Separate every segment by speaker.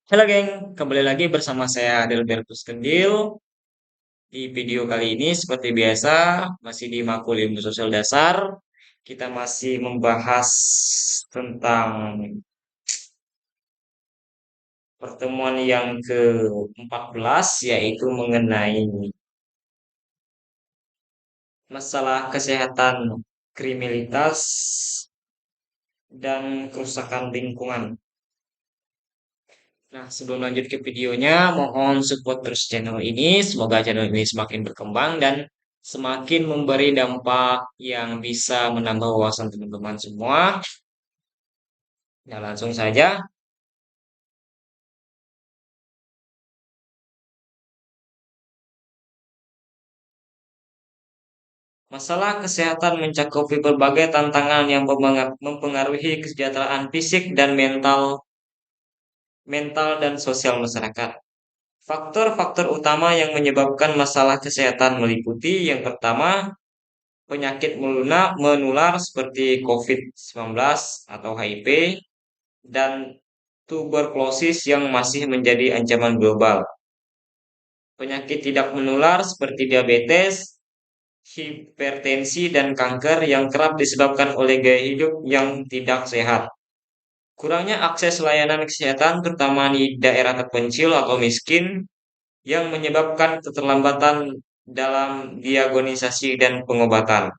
Speaker 1: Halo geng, kembali lagi bersama saya Adelbertus Kendil. Di video kali ini seperti biasa masih di Matkul Ilmu Sosial Dasar. Kita masih membahas tentang pertemuan yang ke-14 yaitu mengenai masalah kesehatan, kriminalitas, dan kerusakan lingkungan. Nah, sebelum lanjut ke videonya, mohon support terus channel ini. Semoga channel ini semakin berkembang dan semakin memberi dampak yang bisa menambah wawasan teman-teman semua. Nah, langsung saja. Masalah kesehatan mencakupi berbagai tantangan yang mempengaruhi kesejahteraan fisik dan mental dan sosial masyarakat. Faktor-faktor utama yang menyebabkan masalah kesehatan meliputi yang pertama, penyakit menular seperti COVID-19 atau HIV dan tuberkulosis yang masih menjadi ancaman global. Penyakit tidak menular seperti diabetes, hipertensi, dan kanker yang kerap disebabkan oleh gaya hidup yang tidak sehat. Kurangnya akses layanan kesehatan terutama di daerah terpencil atau miskin yang menyebabkan keterlambatan dalam diagnosisi dan pengobatan.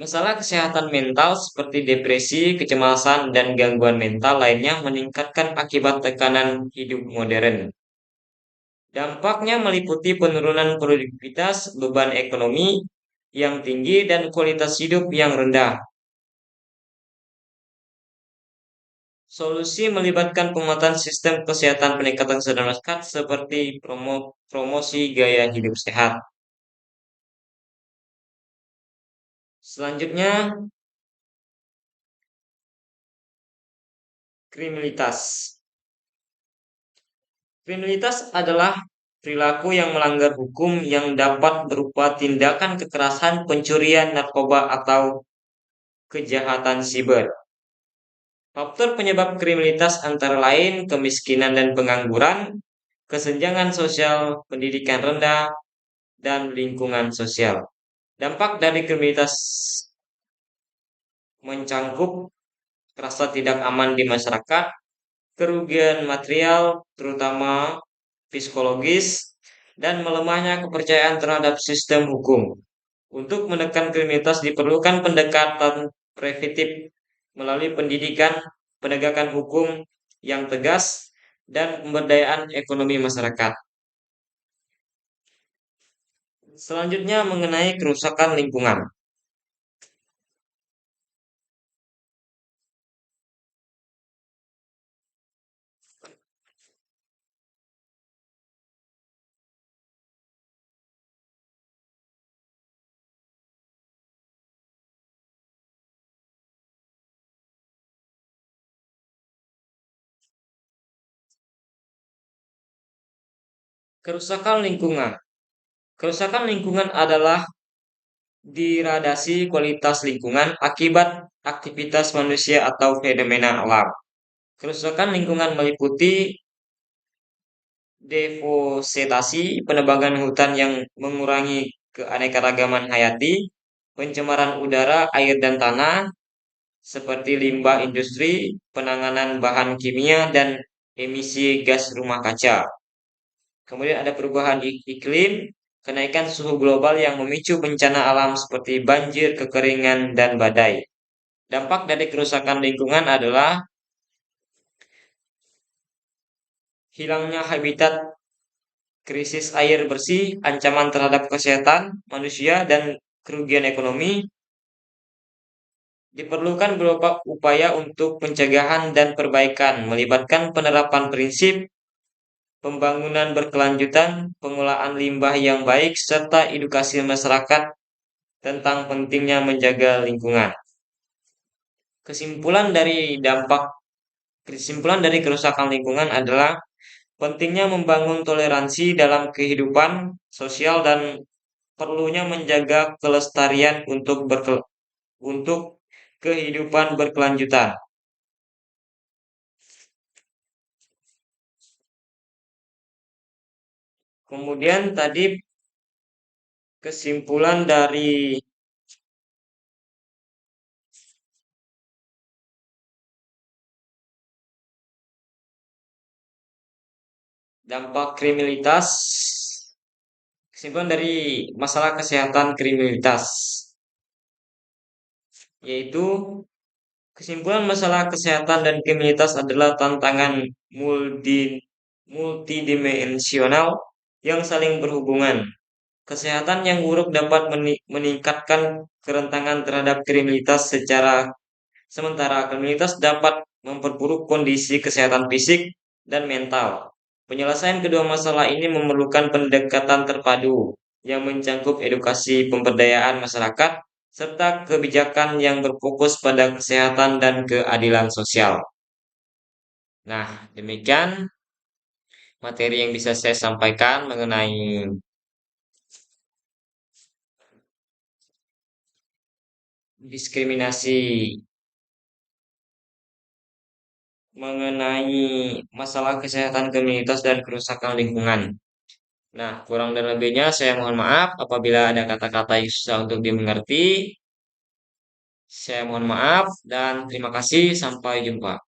Speaker 1: Masalah kesehatan mental seperti depresi, kecemasan, dan gangguan mental lainnya meningkatkan akibat tekanan hidup modern. Dampaknya meliputi penurunan produktivitas, beban ekonomi yang tinggi, dan kualitas hidup yang rendah. Solusi melibatkan penguatan sistem kesehatan peningkatan kesadaran masyarakat seperti promosi gaya hidup sehat. Selanjutnya, kriminalitas. Kriminalitas adalah perilaku yang melanggar hukum yang dapat berupa tindakan kekerasan, pencurian narkoba, atau kejahatan siber. Faktor penyebab kriminalitas antara lain kemiskinan dan pengangguran, kesenjangan sosial, pendidikan rendah, dan lingkungan sosial. Dampak dari kriminalitas mencangkup rasa tidak aman di masyarakat, kerugian material, terutama psikologis, dan melemahnya kepercayaan terhadap sistem hukum. Untuk menekan kriminalitas diperlukan pendekatan preventif melalui pendidikan, penegakan hukum yang tegas, dan pemberdayaan ekonomi masyarakat. Selanjutnya mengenai kerusakan lingkungan. Kerusakan lingkungan. Kerusakan lingkungan adalah degradasi kualitas lingkungan akibat aktivitas manusia atau fenomena alam. Kerusakan lingkungan meliputi deforestation, penebangan hutan yang mengurangi keanekaragaman hayati, pencemaran udara, air dan tanah, seperti limbah industri, penanganan bahan kimia, dan emisi gas rumah kaca. Kemudian ada perubahan iklim, kenaikan suhu global yang memicu bencana alam seperti banjir, kekeringan, dan badai. Dampak dari kerusakan lingkungan adalah hilangnya habitat, krisis air bersih, ancaman terhadap kesehatan manusia, dan kerugian ekonomi. Diperlukan beberapa upaya untuk pencegahan dan perbaikan, melibatkan penerapan prinsip pembangunan berkelanjutan, pengolahan limbah yang baik, serta edukasi masyarakat tentang pentingnya menjaga lingkungan. Kesimpulan dari dampak Kesimpulan dari kerusakan lingkungan adalah pentingnya membangun toleransi dalam kehidupan sosial dan perlunya menjaga kelestarian untuk kehidupan berkelanjutan. Kemudian tadi kesimpulan dari dampak kriminalitas, kesimpulan dari masalah kesehatan kriminalitas, yaitu kesimpulan masalah kesehatan dan kriminalitas adalah tantangan multidimensional yang saling berhubungan. Kesehatan yang buruk dapat meningkatkan kerentanan terhadap kriminalitas sementara kriminalitas dapat memperburuk kondisi kesehatan fisik dan mental. Penyelesaian kedua masalah ini memerlukan pendekatan terpadu yang mencakup edukasi pemberdayaan masyarakat serta kebijakan yang berfokus pada kesehatan dan keadilan sosial. Nah, demikian materi yang bisa saya sampaikan mengenai diskriminasi, mengenai masalah kesehatan komunitas dan kerusakan lingkungan. Nah, kurang dan lebihnya saya mohon maaf apabila ada kata-kata yang susah untuk dimengerti. Saya mohon maaf dan terima kasih. Sampai jumpa.